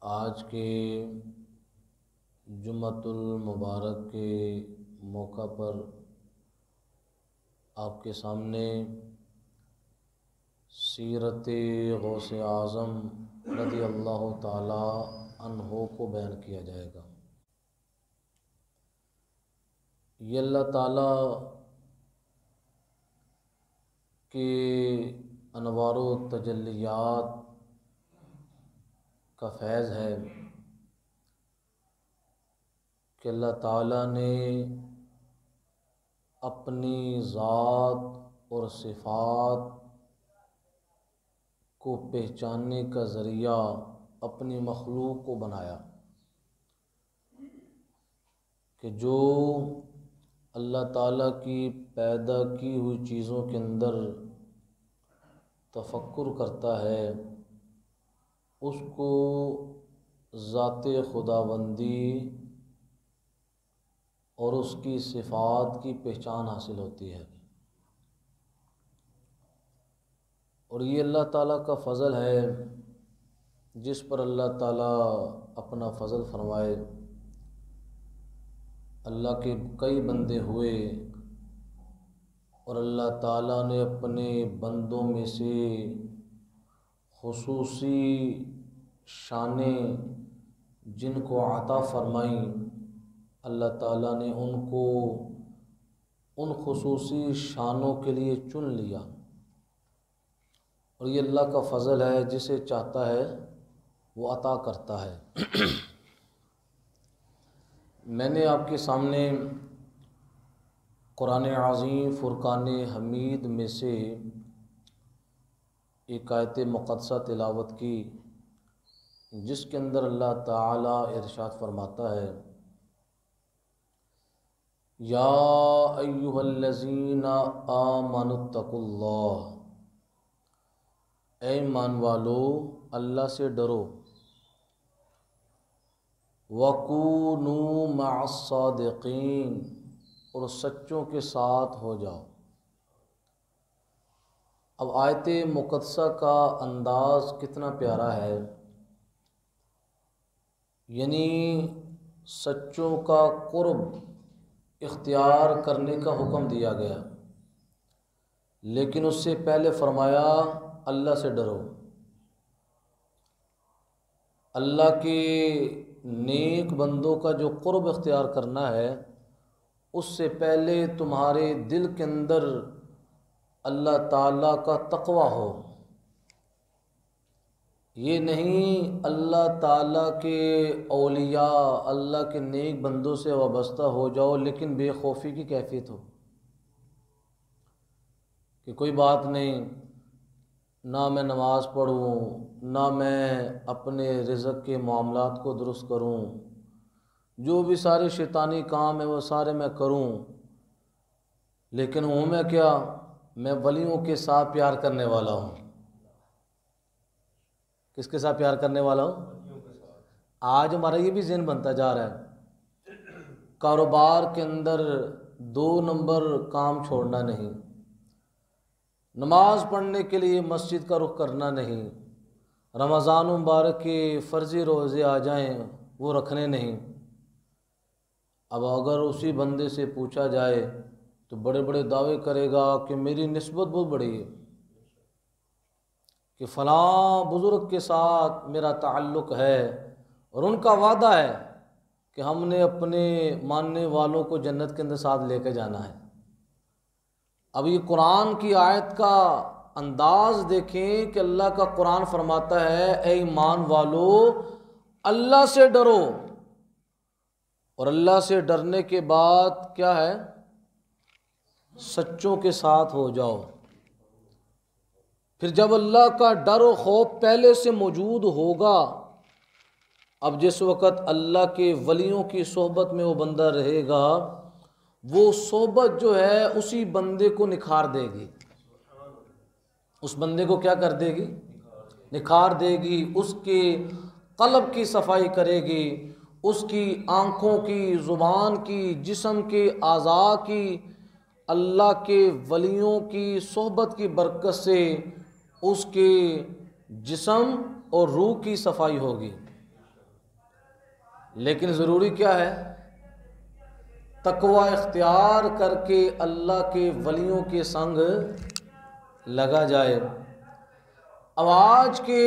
आज के जुम्मतुल मुबारक के मौका पर आपके सामने सीरत गौसे आज़म रज़ी अल्लाह ताला अन्हो को बयान किया जाएगा। ये अल्लाह ताला के अनवारो तजल्लियात का फैज़ है कि अल्लाह ताला ने अपनी ज़ात और सिफ़ात को पहचानने का ज़रिया अपनी मखलूक को बनाया कि जो अल्लाह ताला की पैदा की हुई चीज़ों के अंदर तफक्कुर करता है उसको ज़ाते खुदाबंदी और उसकी सिफ़ात की पहचान हासिल होती है। और ये अल्लाह ताला का फ़ज़ल है जिस पर अल्लाह ताला अपना फ़ज़ल फरमाए। अल्लाह के कई बंदे हुए और अल्लाह ताला ने अपने बंदों में से खुसूसी शानें जिनको अता फरमाई, अल्लाह ताला ने उनको उन खुसूसी शानों के लिए चुन लिया। और ये अल्लाह का फ़ज़ल है, जिसे चाहता है वो अता करता है। मैंने आपके सामने कुरान अज़ीम फ़ुरक़ान हमीद में से एक आयत मुक़द्दसा तिलावत की जिसके अंदर अल्लाह ताला इरशाद फरमाता है, या अय्युहल्लज़ीना आमनुत्तकुल्लाह, ऐ ईमान वालो अल्लाह से डरो, वकूनू मअस्सादिक़ीन, और सच्चों के साथ हो जाओ। अब आयत मुक़द्दसा का अंदाज़ कितना प्यारा है, यानी सच्चों का क़ुर्ब इख्तियार करने का हुक्म दिया गया, लेकिन उससे पहले फरमाया अल्लाह से डरो। अल्लाह के नेक बंदों का जो क़ुर्ब इख्तियार करना है उससे पहले तुम्हारे दिल के अंदर अल्लाह ताला का तक़वा हो। ये नहीं अल्लाह ताला के औलिया अल्लाह के नेक बंदों से वाबस्ता हो जाओ लेकिन बेखौफी की कैफियत हो कि कोई बात नहीं, ना मैं नमाज़ पढ़ूँ, ना मैं अपने रिज़्क़ के मामलात को दुरुस्त करूँ, जो भी सारे शैतानी काम है वो सारे मैं करूँ, लेकिन हूँ मैं क्या, मैं वलियों के साथ प्यार करने वाला हूँ। किसके साथ प्यार करने वाला हूँ? आज हमारा ये भी ज़हन बनता जा रहा है, कारोबार के अंदर 2 नंबर काम छोड़ना नहीं, नमाज पढ़ने के लिए मस्जिद का रुख करना नहीं, रमज़ान मुबारक के फ़र्ज़ी रोज़े आ जाएं वो रखने नहीं। अब अगर उसी बंदे से पूछा जाए तो बड़े बड़े दावे करेगा कि मेरी निस्बत बहुत बड़ी है, कि फ़लाँ बुज़ुर्ग के साथ मेरा ताल्लुक़ है और उनका वादा है कि हमने अपने मानने वालों को जन्नत के अंदर साथ लेकर जाना है। अब ये कुरान की आयत का अंदाज़ देखें कि अल्लाह का कुरान फरमाता है, ऐ ईमान वालो अल्लाह से डरो, और अल्लाह से डरने के बाद क्या है, सच्चों के साथ हो जाओ। फिर जब अल्लाह का डर और खौफ पहले से मौजूद होगा, अब जिस वक़्त अल्लाह के वलियों की सोहबत में वो बंदा रहेगा, वो सोहबत जो है उसी बंदे को निखार देगी। उस बंदे को क्या कर देगी? निखार देगी, उसके क़ल्ब की सफाई करेगी, उसकी आँखों की, ज़ुबान की, जिस्म के आज़ा की, अल्लाह के वलियों की सोहबत की बरकत से उसके जिस्म और रूह की सफाई होगी। लेकिन ज़रूरी क्या है? तकवा इख्तियार करके अल्लाह के वलियों के संग लगा जाए। अब आज के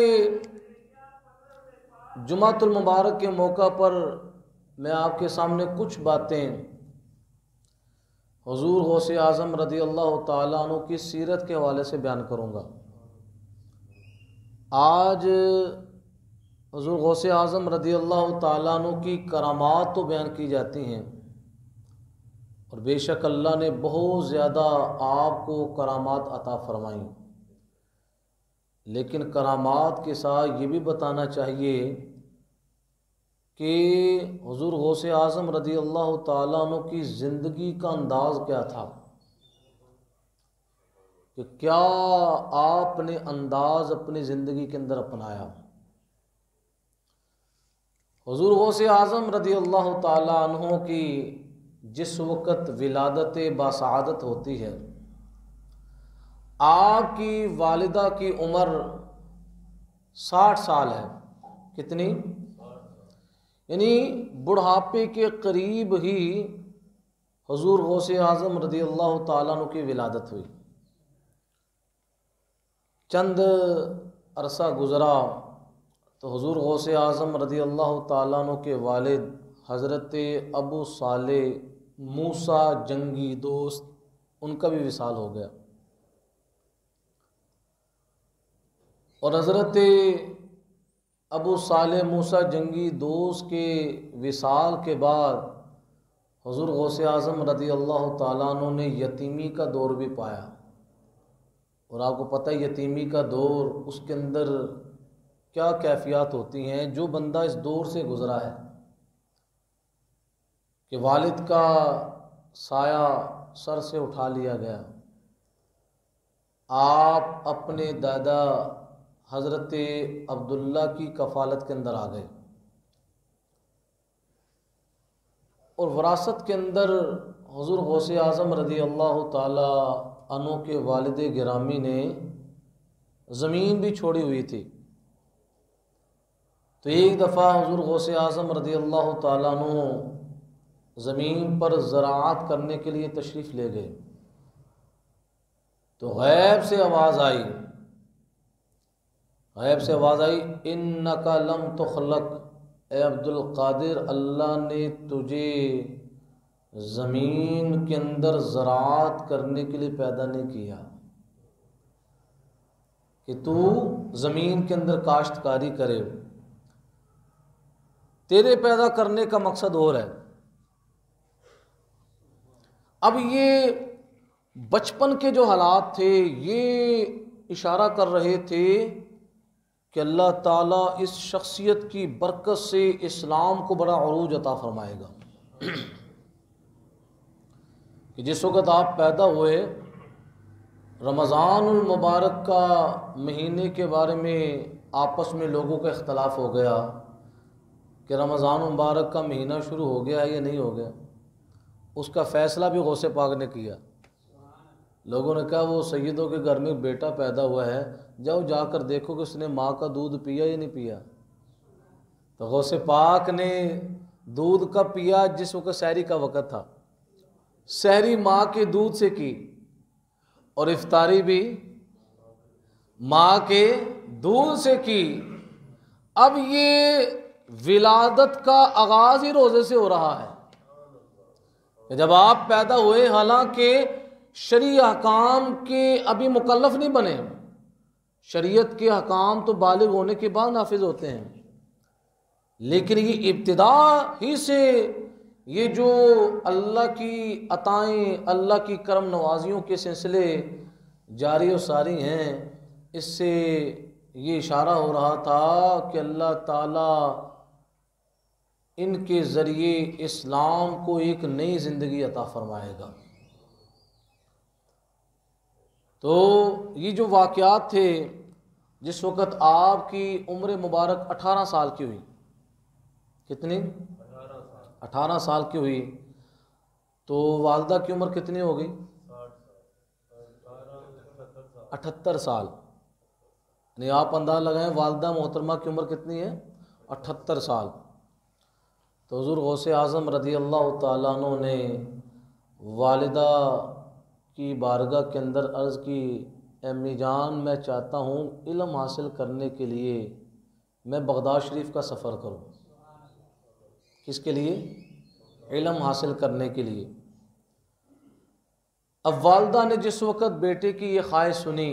जुमातुल मुबारक के मौका पर मैं आपके सामने कुछ बातें हुजूर गौसे आज़म रज़ी अल्लाह ताला अन्हु की सीरत के हवाले से बयान करूँगा। आज हुजूर गौसे आज़म रज़ी अल्लाह ताला अन्हु की करामात तो बयान की जाती हैं, और बेशक अल्लाह ने बहुत ज़्यादा आपको करामात अता फरमाई, लेकिन करामात के साथ ये भी बताना चाहिए कि हुजूर गौसे आज़म रज़ी अल्लाह ताला अन्हु की ज़िंदगी का अंदाज़ क्या था, कि क्या आपने अंदाज़ अपनी ज़िंदगी के अंदर अपनाया। हुजूर गौसे आज़म रज़ी अल्लाह ताला अन्हु की जिस वक़्त विलादत बासआदत होती है, आपकी वालिदा की उम्र 60 साल है। कितनी? यानी बुढ़ापे के करीब ही हुजूर गौसे आज़म रज़ी अल्लाह ताला अन्हु की विलादत हुई। चंद अरसा गुज़रा तो हुजूर गौसे आज़म रज़ी अल्लाह ताला अन्हु के वालिद हज़रत अबू सालेह मूसा जंगी दोस्त, उनका भी विसाल हो गया। और हज़रत अबू सालेह मूसा जंगी दोस्त के विसाल के बाद हुजूर गौसे आज़म रज़ी अल्लाह ताला अन्हु ने यतीमी का दौर भी पाया। और आपको पता है यतीमी का दौर, उसके अंदर क्या कैफियत होती हैं। जो बंदा इस दौर से गुज़रा है कि वालिद का साया सर से उठा लिया गया, आप अपने दादा हज़रत अब्दुल्ला की कफ़ालत के अंदर आ गए, और वरासत के अंदर हुजूर गौसे आज़म रज़ी अल्लाह ताला अन्हु के वालिद गिरामी ने ज़मीन भी छोड़ी हुई थी। तो एक दफ़ा हुजूर गौसे आज़म रज़ी अल्लाह ताला अन्हु ज़मीन पर ज़राअत करने के लिए तशरीफ़ ले गए, तो गैब से आवाज़ आई, इन्नका लम तुखलक, ए अब्दुल कादिर, अल्लाह ने तुझे ज़मीन के अंदर ज़राअत करने के लिए पैदा नहीं किया कि तू ज़मीन के अंदर काश्तकारी करे। तेरे पैदा करने का मकसद और है। अब ये बचपन के जो हालात थे, ये इशारा कर रहे थे कि अल्लाह ताला इस शख्सियत की बरकत से इस्लाम को बड़ा अरूज अता फरमाएगा। कि जिस वक़्त आप पैदा हुए, रमज़ानुल मुबारक का महीने के बारे में आपस में लोगों का इख्तलाफ हो गया कि रमज़ानुल मुबारक का महीना शुरू हो गया है या नहीं हो गया। उसका फ़ैसला भी गौसे पाक ने किया। लोगों ने कहा वो सैयदों के घर में बेटा पैदा हुआ है, जाओ जाकर देखो कि उसने माँ का दूध पिया या नहीं पिया। तो गौसे पाक ने दूध कब पिया? जिस वक्त सहरी का वक़्त था। सहरी माँ के दूध से की, और इफ्तारी भी माँ के दूध से की। अब ये विलादत का आगाज़ ही रोज़े से हो रहा है। जब आप पैदा हुए, हालांकि शरीय अहकाम के अभी मुकल्लफ नहीं बने, शरीयत के अहकाम तो बालिग होने के बाद नाफिज होते हैं, लेकिन ये इब्तिदा ही से ये जो अल्लाह की अताएँ, अल्लाह की करम नवाजियों के सिलसिले जारी और सारी हैं, इससे ये इशारा हो रहा था कि अल्लाह ताला इनके ज़रिए इस्लाम को एक नई ज़िंदगी अता फरमाएगा। तो ये जो वाक़यात थे, जिस वक़्त आपकी उम्र मुबारक 18 साल की हुई, कितनी? 18 साल की हुई, तो वालदा की उम्र कितनी हो गई? 78 साल। नहीं, आप अंदाज़ा लगाएं वालदा मोहतरमा की उम्र कितनी है? 78 साल। तो हुज़ूर गौसे आज़म रज़ी अल्लाह तआला अन्हु ने वालिदा की बारगाह के अंदर अर्ज़ की, अम्मी जान मैं चाहता हूँ इल्म हासिल करने के लिए मैं बगदाद शरीफ का सफ़र करूँ। किसके लिए? इल्म हासिल करने के लिए। अब वालदा ने जिस वक़्त बेटे की ये ख्वाहिश सुनी,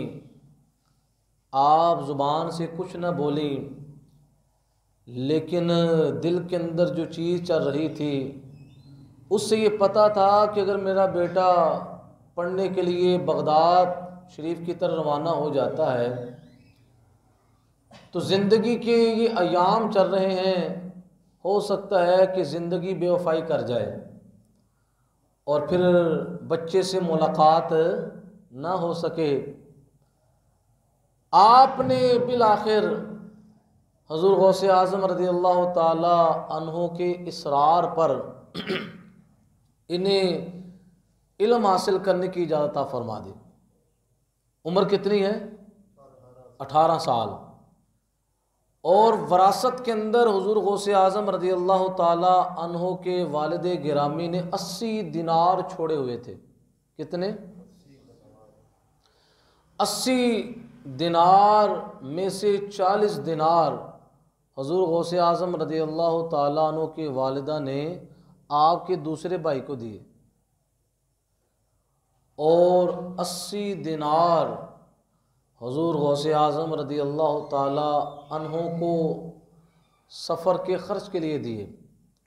आप ज़ुबान से कुछ न बोली, लेकिन दिल के अंदर जो चीज़ चल रही थी उससे ये पता था कि अगर मेरा बेटा पढ़ने के लिए बगदाद शरीफ की तरफ रवाना हो जाता है तो ज़िंदगी के ये अयाम चल रहे हैं, हो सकता है कि ज़िंदगी बेवफाई कर जाए और फिर बच्चे से मुलाकात ना हो सके। आपने बिल आखिर हज़ूर गौसे आज़म रज़ी अल्लाह ताला अन्हो के इसरार पर इन्हें इल्म हासिल करने की इजाज़त फरमा दी। उम्र कितनी है? 18 साल। और वरासत के अंदर हुज़ूर गौसे आज़म रज़ी अल्लाह ताला अन्हो के वालिद गिरामी ने 80 दिनार छोड़े हुए थे। कितने? 80 दिनार में से 40 दिनार हुज़ूर गौसे आज़म रज़ी अल्लाह ताला अन्हो की वालिदा ने आपके दूसरे भाई को दिए और 80 दिनार हुज़ूर गौसे आज़म रज़ी अल्लाह ताला अन्हो को सफ़र के ख़र्च के लिए दिए,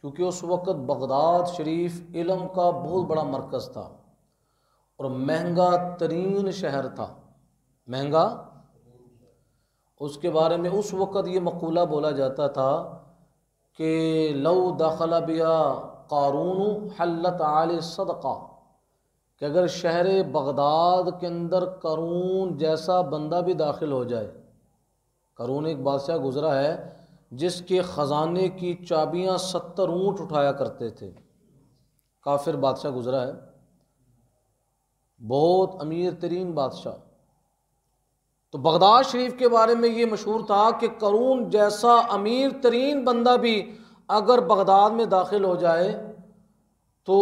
क्योंकि उस वक़्त बगदाद शरीफ इल्म का बहुत बड़ा मरकज़ था और महंगा तरीन शहर था। महंगा, उसके बारे में उस वक़्त ये मक़ूला बोला जाता था कि लौ दखल बिया क़ारून हल्लत आले सदक़ा, कि अगर शहर बगदाद के अंदर करून जैसा बंदा भी दाखिल हो जाए। करून एक बादशाह गुज़रा है जिसके ख़जाने की चाबियाँ 70 ऊँट उठाया करते थे। काफिर बादशाह गुज़रा है, बहुत अमीर तरीन बादशाह। तो बगदाद शरीफ के बारे में ये मशहूर था कि करून जैसा अमीर तरीन बंदा भी अगर बगदाद में दाखिल हो जाए तो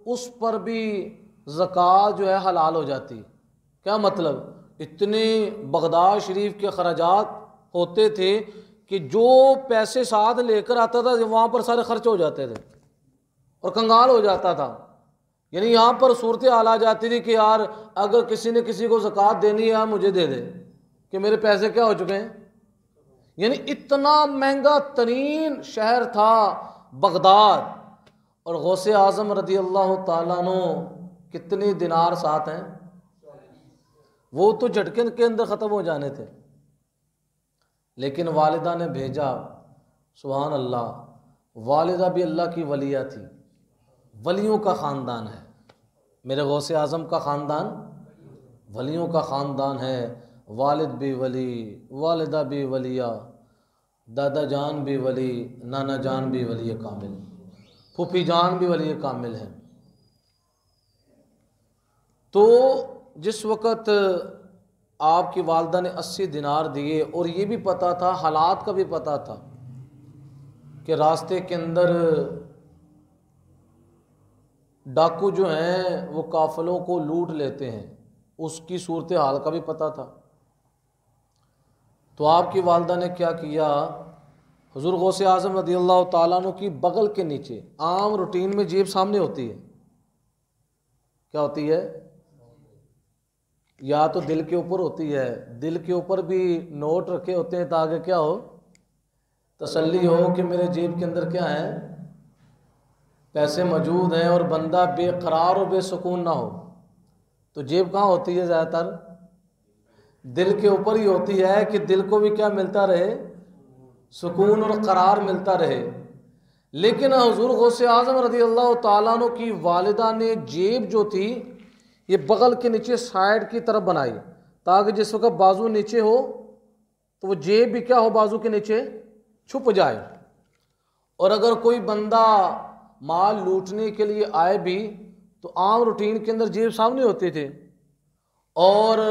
उस पर भी ज़कात जो है हलाल हो जाती। क्या मतलब? इतने बगदाद शरीफ के खर्चात होते थे कि जो पैसे साथ लेकर आता था वहाँ पर सारे खर्च हो जाते थे और कंगाल हो जाता था। यानी यहाँ पर सूरत हाल आ जाती थी कि यार अगर किसी ने किसी को ज़कात देनी है मुझे दे दे कि मेरे पैसे क्या हो चुके हैं। यानी इतना महंगा तरीन शहर था बगदाद। और गौसे आज़म रज़ी अल्लाह ताला अन्हु कितने दिनार साथ हैं? वो तो झटके के अंदर ख़त्म हो जाने थे, लेकिन वालिदा ने भेजा। सुभान अल्लाह, वालिदा भी अल्लाह की वलिया थी, वलियों का ख़ानदान है। मेरे गौसे आज़म का ख़ानदान वलियों का ख़ानदान है। वालिद भी वली, वालिदा भी वलिया, दादा जान भी वली, नाना जान भी वली कामिल, फूफी जान भी वली कामिल है। तो जिस वक़्त आपकी वालदा ने 80 दिनार दिए और ये भी पता था, हालात का भी पता था कि रास्ते के अंदर डाकू जो हैं वो काफ़िलों को लूट लेते हैं, उसकी सूरत हाल का भी पता था। तो आपकी वालदा ने क्या किया, हुज़ूर गौसे आज़म रज़ी अल्लाह ताला अन्हु की बगल के नीचे, आम रूटीन में जेब सामने होती है, क्या होती है? या तो दिल के ऊपर होती है, दिल के ऊपर भी नोट रखे होते हैं ताकि क्या हो, तसल्ली हो कि मेरे जेब के अंदर क्या है, पैसे मौजूद हैं और बंदा बेकरार और बेसुकून ना हो। तो जेब कहाँ होती है? ज़्यादातर दिल के ऊपर ही होती है कि दिल को भी क्या मिलता रहे, सुकून और करार मिलता रहे। लेकिन हुज़ूर गौसे आज़म रज़ी अल्लाह ताला अन्हु की वालिदा ने जेब जो थी ये बगल के नीचे साइड की तरफ बनाई ताकि जिस वक्त बाजू नीचे हो तो वो जेब भी क्या हो, बाजू के नीचे छुप जाए। और अगर कोई बंदा माल लूटने के लिए आए भी तो आम रूटीन के अंदर जेब सामने होती थी और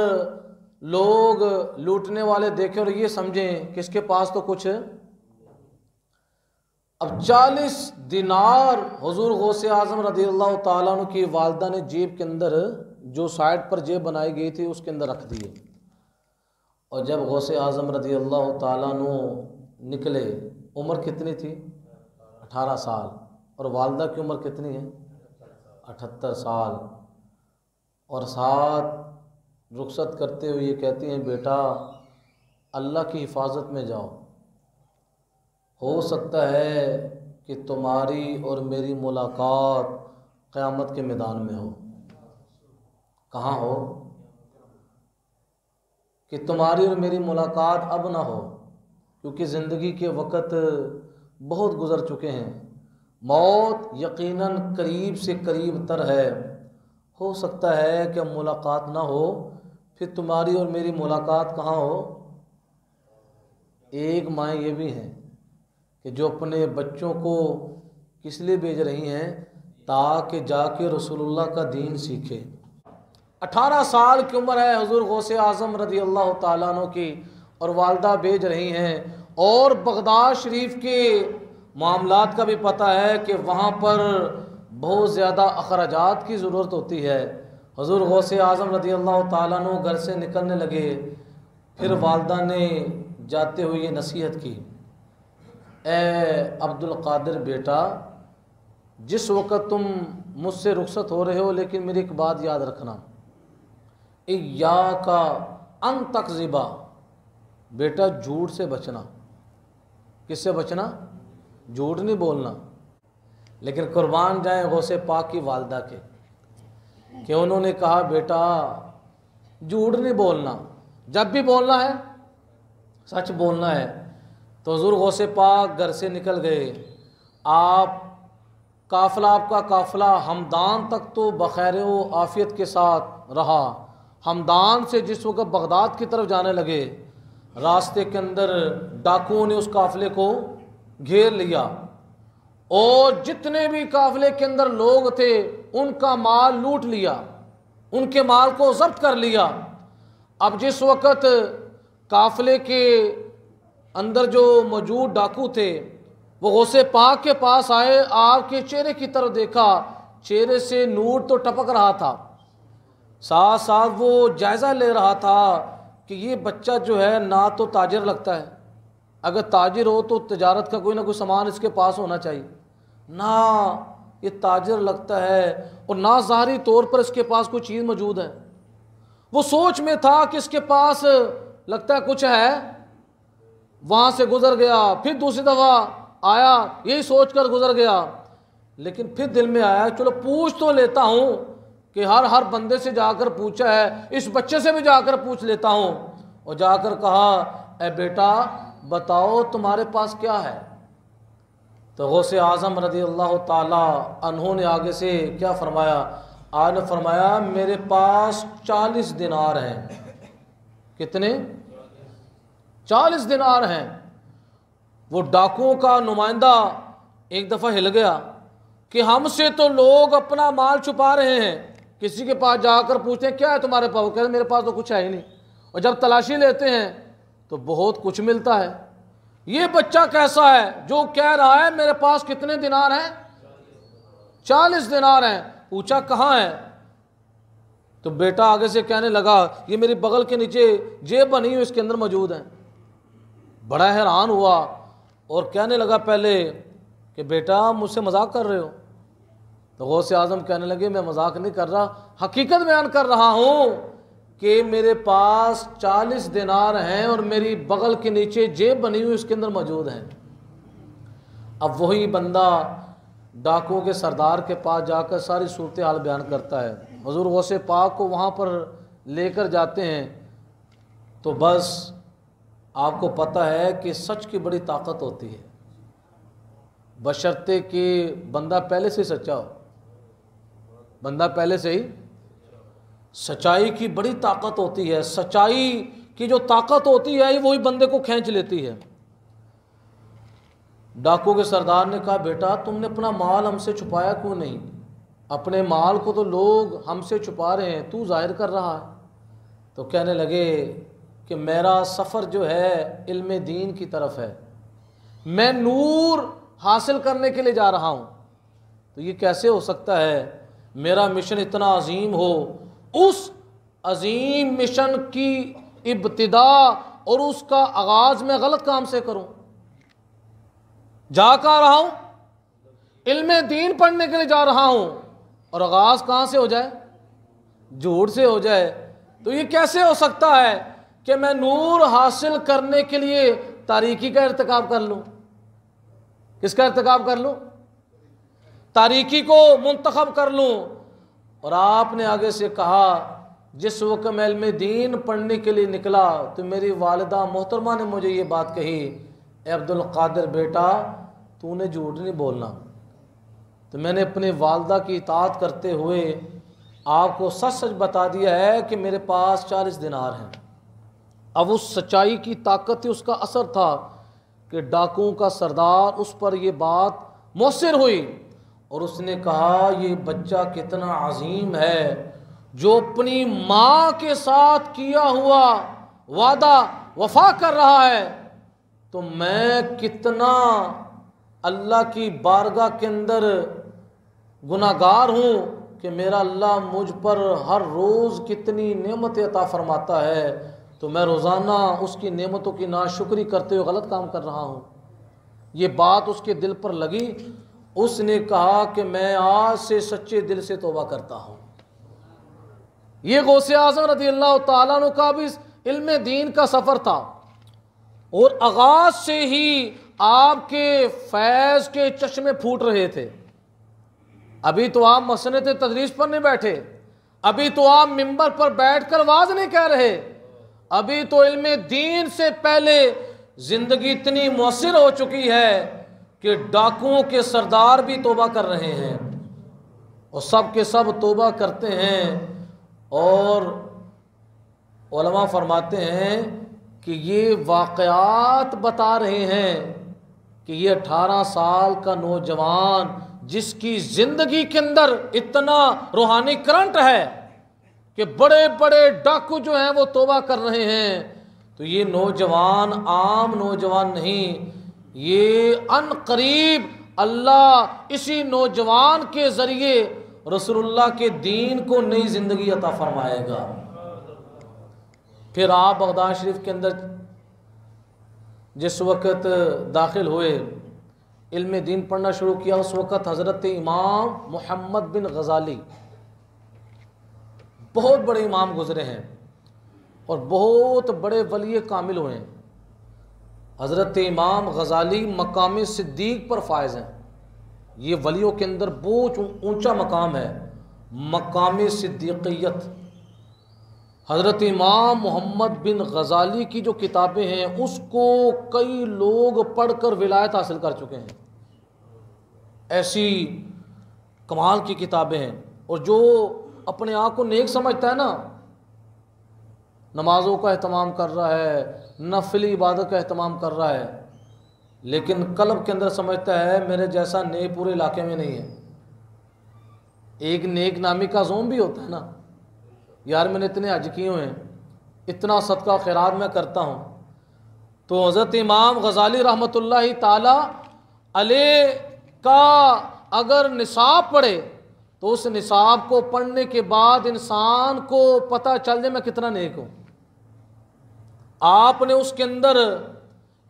लोग लूटने वाले देखें और ये समझें कि इसके पास तो कुछ अब 40 दिनार हुजूर गौसे आज़म रज़ियल्लाहु ताला अन्हु की वालदा ने जेब के अंदर, जो साइड पर जेब बनाई गई थी उसके अंदर रख दिए। और जब गौसे आज़म रज़ियल्लाहु ताला अन्हु निकले, उम्र कितनी थी? 18 साल। और वालदा की उम्र कितनी है? 78 साल। और साथ रुखसत करते हुए ये कहती हैं, बेटा अल्लाह की हिफाजत में जाओ, हो सकता है कि तुम्हारी और मेरी मुलाकात क़यामत के मैदान में हो। कहाँ हो? कि तुम्हारी और मेरी मुलाकात अब ना हो, क्योंकि ज़िंदगी के वक़्त बहुत गुज़र चुके हैं, मौत यकीनन करीब से करीब तर है। हो सकता है कि मुलाकात ना हो, फिर तुम्हारी और मेरी मुलाकात कहाँ हो? एक माँ ये भी हैं कि जो अपने बच्चों को किस लिए भेज रही हैं? ताकि जाके रसूलुल्लाह का दीन सीखे। 18 साल की उम्र है हुजूर गौसे आज़म रज़ियल्लाहु ताला अन्हु की, और वालदा भेज रही हैं। और बगदाद शरीफ के मामलात का भी पता है कि वहाँ पर बहुत ज़्यादा अखराजात की ज़रूरत होती है। हुजूर गौसे आज़म रज़ियल्लाहु ताला अन्हु घर से निकलने लगे। फिर वालदा ने जाते हुए ये नसीहत की, ए अब्दुल कादिर बेटा, जिस वक़्त तुम मुझसे रुखसत हो रहे हो, लेकिन मेरी एक बात याद रखना, इय्याका अन तकज़िबा, बेटा झूठ से बचना। किससे बचना? झूठ नहीं बोलना। लेकिन कुर्बान जाए गौसे पाक की वालदा के कि उन्होंने कहा, बेटा झूठ नहीं बोलना, जब भी बोलना है सच बोलना है। तो हुजूर गौसे पाक घर से निकल गए। आपका काफ़िला हमदान तक तो बखैर व आफ़ियत के साथ रहा। हमदान से जिस वक्त बगदाद की तरफ जाने लगे, रास्ते के अंदर डाकुओं ने उस काफ़िले को घेर लिया और जितने भी काफ़िले के अंदर लोग थे उनका माल लूट लिया, उनके माल को जब्त कर लिया। अब जिस वक़्त काफ़िले के अंदर जो मौजूद डाकू थे वो गौसे पाक के पास आए, आपके चेहरे की तरफ देखा, चेहरे से नूर तो टपक रहा था, साथ साथ वो जायज़ा ले रहा था कि ये बच्चा जो है ना तो ताजिर लगता है, अगर ताजिर हो तो तिजारत का कोई ना कोई सामान इसके पास होना चाहिए, ना ये ताजिर लगता है और ना ज़ाहरी तौर पर इसके पास कोई चीज़ मौजूद है। वो सोच में था कि इसके पास लगता है कुछ है, वहाँ से गुज़र गया, फिर दूसरी दफ़ा आया, यही सोच कर गुज़र गया। लेकिन फिर दिल में आया चलो पूछ तो लेता हूँ, कि हर बंदे से जाकर पूछा है, इस बच्चे से भी जाकर पूछ लेता हूँ। और जाकर कहा, ए बेटा बताओ तुम्हारे पास क्या है? तो गौसे आज़म रज़ियल्लाहु ताला अन्हु ने आगे से क्या फरमाया? आपने फरमाया मेरे पास 40 दिनार हैं। कितने? 40 दिनार हैं। वो डाकुओं का नुमाइंदा एक दफ़ा हिल गया कि हमसे तो लोग अपना माल छुपा रहे हैं, किसी के पास जाकर पूछते हैं क्या है तुम्हारे पास, वो कहते हैं मेरे पास तो कुछ है ही नहीं, और जब तलाशी लेते हैं तो बहुत कुछ मिलता है। ये बच्चा कैसा है जो कह रहा है मेरे पास कितने दिनार हैं? 40 दिनार हैं। पूछा कहाँ है? तो बेटा आगे से कहने लगा ये मेरी बगल के नीचे जेब बनी हुई इसके अंदर मौजूद है। बड़ा हैरान हुआ और कहने लगा पहले कि बेटा मुझसे मजाक कर रहे हो? तो गौसे आज़म कहने लगे मैं मजाक नहीं कर रहा, हकीकत बयान कर रहा हूँ कि मेरे पास 40 दिनार हैं और मेरी बगल के नीचे जेब बनी हुई उसके अंदर मौजूद हैं। अब वही बंदा डाकुओं के सरदार के पास जाकर सारी सूरत हाल बयान करता है। हुजूर गौसे पाक को वहाँ पर लेकर जाते हैं। तो बस आपको पता है कि सच की बड़ी ताकत होती है, बशर्ते कि बंदा पहले से सच्चा हो। बंदा पहले से ही, सच्चाई की बड़ी ताकत होती है। सच्चाई की जो ताकत होती है वही बंदे को खींच लेती है। डाकू के सरदार ने कहा बेटा तुमने अपना माल हमसे छुपाया क्यों नहीं? अपने माल को तो लोग हमसे छुपा रहे हैं, तू जाहिर कर रहा है। तो कहने लगे कि मेरा सफ़र जो है इल्म दीन की तरफ है, मैं नूर हासिल करने के लिए जा रहा हूँ। तो ये कैसे हो सकता है मेरा मिशन इतना अजीम हो, उस अजीम मिशन की इब्तिदा और उसका आगाज़ मैं गलत काम से करूँ। जा कर रहा हूँ, इल्म दीन पढ़ने के लिए जा रहा हूँ, और आगाज़ कहाँ से हो जाए? झूठ से हो जाए। तो ये कैसे हो सकता है कि मैं नूर हासिल करने के लिए तारीकी का इर्तिकाब कर लूँ? किसका इर्तिकाब कर लूँ? तारीकी को मुंतखब कर लूँ। और आपने आगे से कहा जिस वक्त मैं इल्म दीन पढ़ने के लिए निकला तो मेरी वालिदा मोहतरमा ने मुझे ये बात कही, ए अब्दुल कादिर बेटा तूने झूठ नहीं बोलना। तो मैंने अपने वालिदा की इताअत करते हुए आपको सच सच बता दिया है कि मेरे पास 40 दिनार हैं। अब उस सच्चाई की ताकत थी, उसका असर था कि डाकुओं का सरदार उस पर यह बात मौसर हुई और उसने कहा ये बच्चा कितना अजीम है जो अपनी माँ के साथ किया हुआ वादा वफा कर रहा है। तो मैं कितना अल्लाह की बारगाह के अंदर गुनाहगार हूँ कि मेरा अल्लाह मुझ पर हर रोज़ कितनी नेमतें अता फरमाता है, तो मैं रोज़ाना उसकी नेमतों की नाशुक्री करते हुए गलत काम कर रहा हूँ। ये बात उसके दिल पर लगी। उसने कहा कि मैं आज से सच्चे दिल से तौबा करता हूँ। ये गौसे आज़म रज़ी अल्लाह ताला अन्हु का भी इल्म दीन का सफ़र था और आगाज़ से ही आपके फैज़ के चश्मे फूट रहे थे। अभी तो आप मसनद तदरीस पर नहीं बैठे, अभी तो आप मिंबर पर बैठकर वाज नहीं कह रहे, अभी तो इल्म दीन से पहले ज़िंदगी इतनी मुअस्सिर हो चुकी है कि डाकुओं के सरदार भी तौबा कर रहे हैं और सब के सब तौबा करते हैं। और उलमा फरमाते हैं कि ये वाक़यात बता रहे हैं कि ये 18 साल का नौजवान जिसकी ज़िंदगी के अंदर इतना रूहानी करंट है कि बड़े बड़े डाकू जो हैं वो तौबा कर रहे हैं, तो ये नौजवान आम नौजवान नहीं, ये अनकरीब अल्लाह इसी नौजवान के ज़रिए रसूलुल्लाह के दीन को नई ज़िंदगी अता फरमाएगा। फिर आप बगदाद शरीफ के अंदर जिस वक़्त दाखिल हुए, इल्म दीन पढ़ना शुरू किया, उस वक़्त हज़रत इमाम मोहम्मद बिन गज़ाली बहुत बड़े इमाम गुज़रे हैं और बहुत बड़े वली कामिल हुए हैं। हज़रत इमाम गज़ाली मकाम सिद्दीक़ पर फायज़ हैं। ये वलियों के अंदर बहुत ऊंचा मकाम है, मकाम सिद्दीक़ियत। हज़रत इमाम मोहम्मद बिन गज़ाली की जो किताबें हैं उसको कई लोग पढ़कर विलायत हासिल कर चुके हैं। ऐसी कमाल की किताबें हैं। और जो अपने आप को नेक समझता है ना, नमाज़ों का एहतमाम कर रहा है, नफली इबादत का एहतमाम कर रहा है, लेकिन कल्ब के अंदर समझता है मेरे जैसा नेक पूरे इलाके में नहीं है। एक नेक नामी का ज़ोम भी होता है ना, यार मैंने इतने हज किए हुए हैं, इतना सदका खैरात मैं करता हूँ। तो हज़रत इमाम गज़ाली रहमतुल्लाहि ताला अलैह का अगर निसाब पढ़े तो उस निसाब को पढ़ने के बाद इंसान को पता चल जाए मैं कितना नेक हूँ। आपने उसके अंदर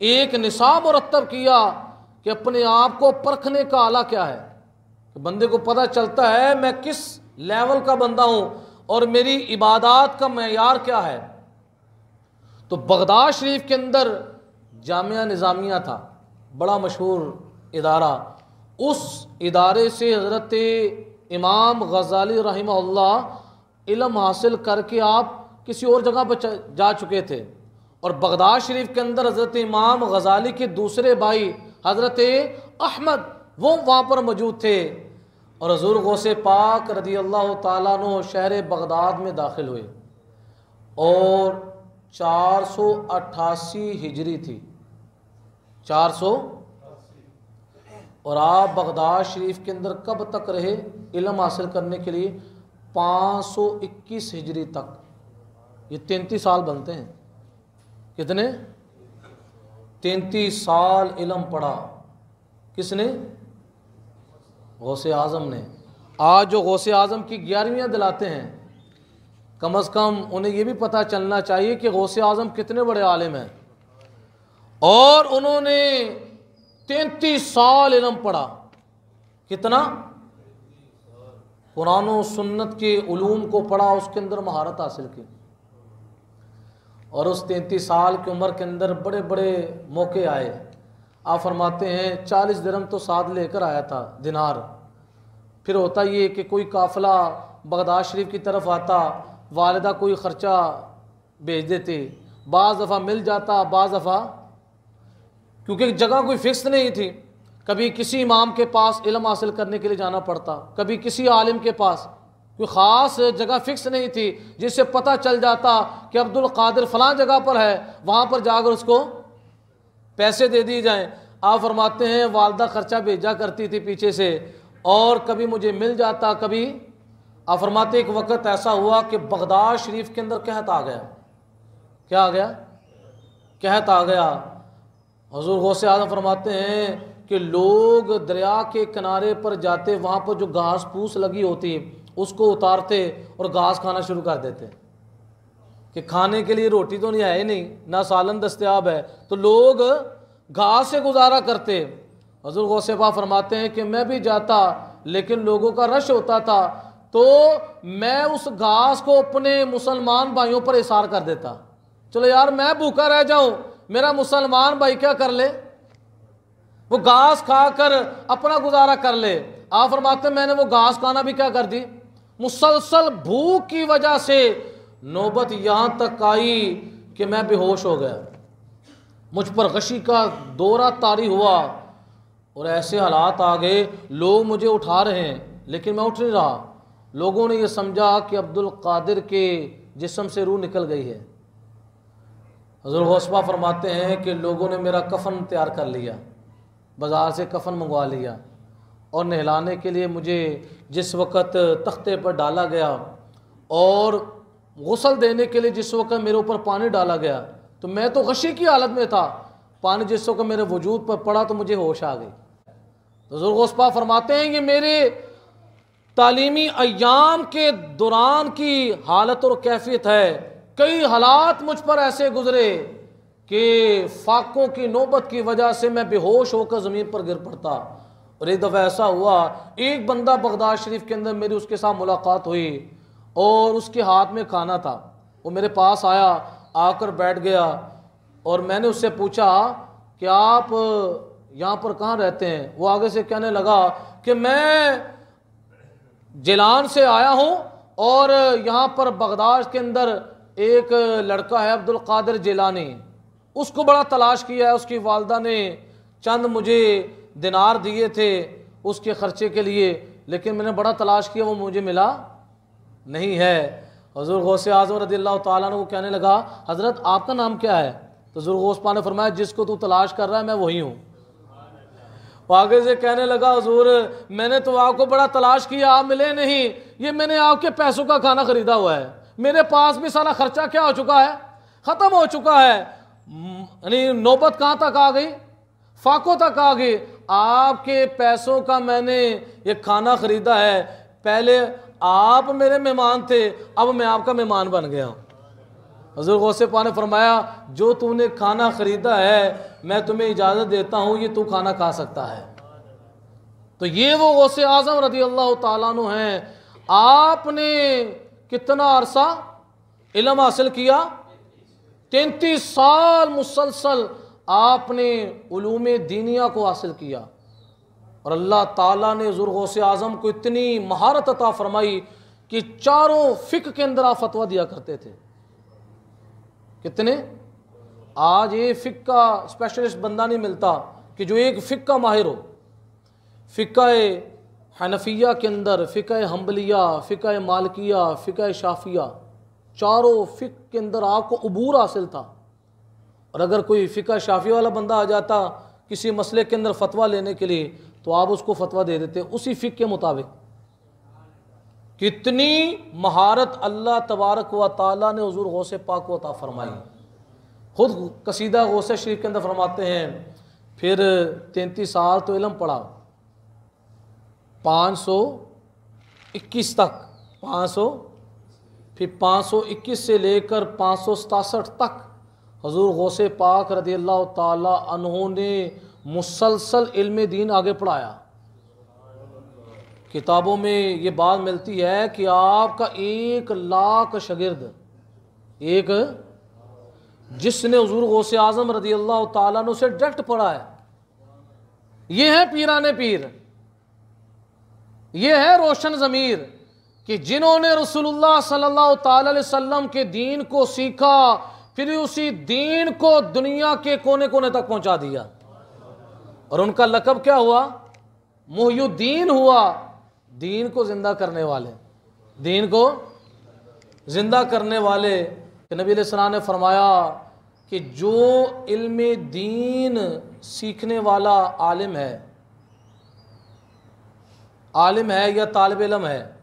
एक निसाब मुरत्तब किया कि अपने आप को परखने का आला क्या है, कि बंदे को पता चलता है मैं किस लेवल का बंदा हूँ और मेरी इबादत का मेयार क्या है। तो बगदाद शरीफ के अंदर जामिया निज़ामिया था, बड़ा मशहूर इदारा। उस इदारे से हज़रत इमाम गज़ाली रहमहुल्लाह इल्म हासिल करके आप किसी और जगह पर जा चुके थे और बगदाद शरीफ के अंदर हज़रत इमाम गज़ाली के दूसरे भाई हज़रत अहमद वो वहाँ पर मौजूद थे और हुज़ूर गौसे पाक रज़ी अल्लाह ताला अन्हु शहर बगदाद में दाखिल हुए और 488 हिजरी थी, 400। और आप बगदाद शरीफ के अंदर कब तक रहे इल्म हासिल करने के लिए? 521 हिजरी तक। ये 33 साल बनते हैं। कितने? 33 साल इल्म पढ़ा। किसने? गौसे आज़म ने। आज जो गौसे आज़म की 11वीं दिलाते हैं, कम अज़ कम उन्हें ये भी पता चलना चाहिए कि गौसे आज़म कितने बड़े आलिम हैं। और उन्होंने 33 साल इल्म पढ़ा। कितना? कुरान और सुन्नत के उलूम को पढ़ा, उसके अंदर महारत हासिल की। और उस 33 साल की उम्र के अंदर बड़े बड़े मौके आए। आप फरमाते हैं 40 दिरहम तो साथ लेकर आया था, दिनार। फिर होता ये कि कोई काफ़िला बगदाद शरीफ की तरफ आता, वालिदा कोई ख़र्चा भेज देते, बाज़ दफ़ा मिल जाता, बाज़ दफ़ा क्योंकि जगह कोई फ़िक्स नहीं थी, कभी किसी इमाम के पास इल्म हासिल करने के लिए जाना पड़ता, कभी किसी आलिम के पास, कोई ख़ास जगह फ़िक्स नहीं थी जिससे पता चल जाता कि अब्दुल कादिर फ़लाँ जगह पर है, वहाँ पर जाकर उसको पैसे दे दिए जाएँ। आप फरमाते हैं वालदा ख़र्चा भेजा करती थी पीछे से, और कभी मुझे मिल जाता, कभी। आप फरमाते एक वक़्त ऐसा हुआ कि बगदाद शरीफ के अंदर कहत आ गया। क्या आ गया? कहत आ गया। हुज़ूर गौसे आज़म फरमाते हैं कि लोग दरिया के किनारे पर जाते, वहाँ पर जो घास फूस लगी होती उसको उतारते और घास खाना शुरू कर देते कि खाने के लिए रोटी तो नहीं है ही नहीं, ना सालन दस्तयाब है, तो लोग घास से गुजारा करते। हुज़ूर गौसे पाक फरमाते हैं कि मैं भी जाता, लेकिन लोगों का रश होता था, तो मैं उस घास को अपने मुसलमान भाइयों पर इसार कर देता। चलो यार मैं भूखा रह जाऊं, मेरा मुसलमान भाई क्या कर ले, वो घास खाकर अपना गुजारा कर ले। आप फरमाते मैंने वो घास खाना भी क्या कर दी, मुसलसल भूख की वजह से नौबत यहाँ तक आई कि मैं बेहोश हो गया, मुझ पर गशी का दौरा तारी हुआ और ऐसे हालात आ गए, लोग मुझे उठा रहे हैं लेकिन मैं उठ नहीं रहा। लोगों ने यह समझा कि अब्दुल कादिर के जिस्म से रूह निकल गई है। हज़रत गौसपा फरमाते हैं कि लोगों ने मेरा कफ़न तैयार कर लिया, बाज़ार से कफ़न मंगवा लिया, और नहलाने के लिए मुझे जिस वक़्त तख्ते पर डाला गया और गुस्ल देने के लिए जिस वक़्त मेरे ऊपर पानी डाला गया, तो मैं तो गशी की हालत में था। पानी जिस वक़्त मेरे वजूद पर पड़ा तो मुझे होश आ गई। हज़रत गौसपा फरमाते हैं कि मेरे तालीमी अय्याम के दौरान की हालत और कैफियत है, कई हालात मुझ पर ऐसे गुजरे कि फाकों की नौबत की वजह से मैं बेहोश होकर ज़मीन पर गिर पड़ता। और एक दफ़ा ऐसा हुआ, एक बंदा बगदाद शरीफ के अंदर मेरी उसके साथ मुलाकात हुई और उसके हाथ में खाना था, वो मेरे पास आया, आकर बैठ गया और मैंने उससे पूछा कि आप यहाँ पर कहाँ रहते हैं। वो आगे से कहने लगा कि मैं जिलान से आया हूँ और यहाँ पर बगदाद के अंदर एक लड़का है अब्दुल कादिर जिलानी, उसको बड़ा तलाश किया है, उसकी वालदा ने चंद मुझे दिनार दिए थे उसके ख़र्चे के लिए, लेकिन मैंने बड़ा तलाश किया, वो मुझे मिला नहीं है। हज़रत गौसे आज़म रज़ियल्लाहु ताला अन्हु को कहने लगा हज़रत आपका नाम क्या है? तो हज़रत गौस पाक ने फरमाया जिसको तू तलाश कर रहा है मैं वही हूँ। आगे से कहने लगा हुजूर मैंने तो आपको बड़ा तलाश किया, आप मिले नहीं, ये मैंने आपके पैसों का खाना खरीदा हुआ है, मेरे पास भी सारा खर्चा क्या हो चुका है, ख़त्म हो चुका है। यानी नौबत कहाँ तक आ गई, फाकों तक आ गई। आपके पैसों का मैंने ये खाना खरीदा है, पहले आप मेरे मेहमान थे, अब मैं आपका मेहमान बन गया हूँ। हज़रत गौसे पाक ने फरमाया जो तूने खाना ख़रीदा है मैं तुम्हें इजाज़त देता हूँ, ये तू खाना खा सकता है। तो ये वो गौसे आज़म रज़ियल्लाहु ताला अन्हु हैं। आपने कितना अरसा इल्म हासिल किया? 33 साल मुसलसल आपने उलूम दीनिया को हासिल किया और अल्लाह ताला ने हज़रत गौसे आज़म को इतनी महारत अता फरमाई कि चारों फ़िक़्ह के अंदर आप फतवा दिया करते थे। कितने? आज ये फ़िक़्ह का स्पेशलिस्ट बंदा नहीं मिलता कि जो एक फ़िक़्ह का माहिर हो। फ़िक़्ह हनफिया के अंदर फ़िक़्ह हम्बलिया, फ़िक़्ह मालिकिया, फ़िक़्ह शाफ़िया, चारों फ़िक़्ह के अंदर आपको अबूर हासिल था। और अगर कोई फ़िक़्ह शाफ़ी वाला बंदा आ जाता किसी मसले के अंदर फ़तवा लेने के लिए तो आप उसको फ़तवा दे देते उसी फ़िक़्ह के मुताबिक। कितनी महारत अल्लाह तबारक व ताला ने हुज़ूर गौसे पाक को अता फरमाई। खुद कसीदा गौसे शरीफ के अंदर फरमाते हैं फिर 33 साल तो इल्म पढ़ा, 521 तक, 500, फिर 521 से लेकर 567 तक हजूर गौसे पाक रज़ी अल्लाह ताला अन्हु ने मुसलसल इल्म दीन आगे पढ़ाया। किताबों में ये बात मिलती है कि आपका 1 लाख शागिर्द, एक जिसने हुजूर गौसे आज़म रज़ी अल्लाह ताला अन्हु से डायरेक्ट पढ़ा है, ये है पीराने पीर, ये है रोशन ज़मीर कि जिन्होंने रसूलुल्लाह सल्लल्लाहु ताला अलैहि वसल्लम के दीन को सीखा, फिर उसी दीन को दुनिया के कोने कोने तक पहुंचा दिया। और उनका लक़ब क्या हुआ? मुहय्यिद्दीन हुआ, दीन को जिंदा करने वाले, दीन को जिंदा करने वाले। नबी अलैहिस्सलाम ने फरमाया कि जो इल्म दीन सीखने वाला आलिम है या तालिब इल्म है,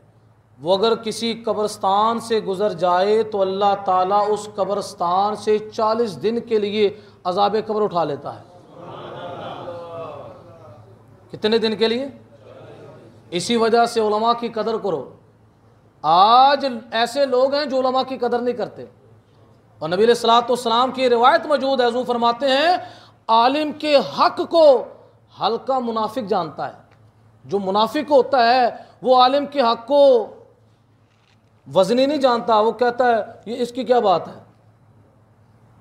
वो अगर किसी कब्रस्तान से गुजर जाए तो अल्लाह ताला उस कब्रस्तान से 40 दिन के लिए अज़ाब कब्र उठा लेता है। कितने दिन के लिए? इसी वजह से उलमा की कदर करो। आज ऐसे लोग हैं जो उलमा की कदर नहीं करते। और नबी अलैहिस्सलाम की रिवायत मौजूद है, हुज़ूर फरमाते हैं आलिम के हक को हल्का मुनाफिक जानता है। जो मुनाफिक होता है वो आलिम के हक को वज़नी नहीं जानता, वो कहता है ये इसकी क्या बात है।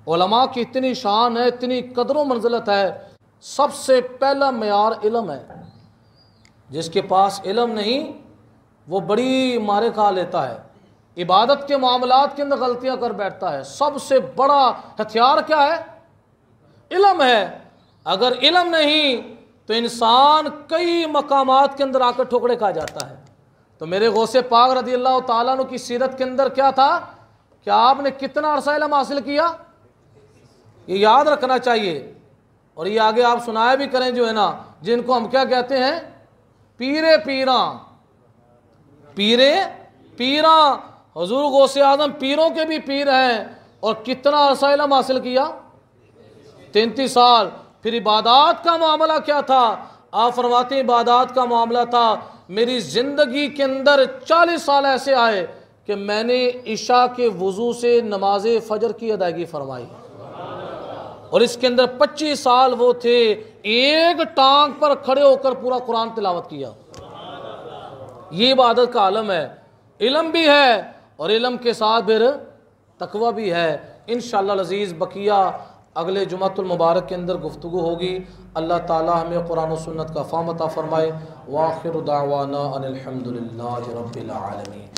उलमा की इतनी शान है, इतनी कदर व मंजिलत है। सबसे पहला मेयार इल्म है। जिसके पास इल्म नहीं वो बड़ी मारे खा लेता है, इबादत के मामलात के अंदर गलतियां कर बैठता है। सबसे बड़ा हथियार क्या है? इल्म है। अगर इल्म नहीं तो इंसान कई मकामात के अंदर आकर ठोकरे खा जाता है। तो मेरे गौसे पाक रज़ी अल्लाह ताला अन्हु की सीरत के अंदर क्या था कि आपने कितना अरसा इल्म हासिल किया, ये याद रखना चाहिए। और ये आगे आप सुनाया भी करें, जो है ना, जिनको हम क्या कहते हैं, पीरे पीरा, पीरे पीरा। हुजूर गौसे आज़म पीरों के भी पीर हैं। और कितना अरसा इल्म हासिल किया? 33 साल। फिर इबादत का मामला क्या था? आप फरमाते हैं इबादत का मामला था, मेरी ज़िंदगी के अंदर 40 साल ऐसे आए कि मैंने इशा के वज़ू से नमाज फ़जर की अदायगी फरमाई। और इसके अंदर 25 साल वो थे एक टांग पर खड़े होकर पूरा कुरान तिलावत किया। ये इबादत का आलम है। इल्म भी है और इल्म के साथ फिर तकवा भी है। इंशाअल्लाह अज़ीज़ बकिया अगले जुमातुल मुबारक के अंदर गुफ्तगू होगी। अल्लाह ताला हमें कुरान और सुन्नत का फ़हम अता फ़रमाए। व आखिरु दावाना अनिल हम्दुलिल्लाहि रब्बिल आलमीन।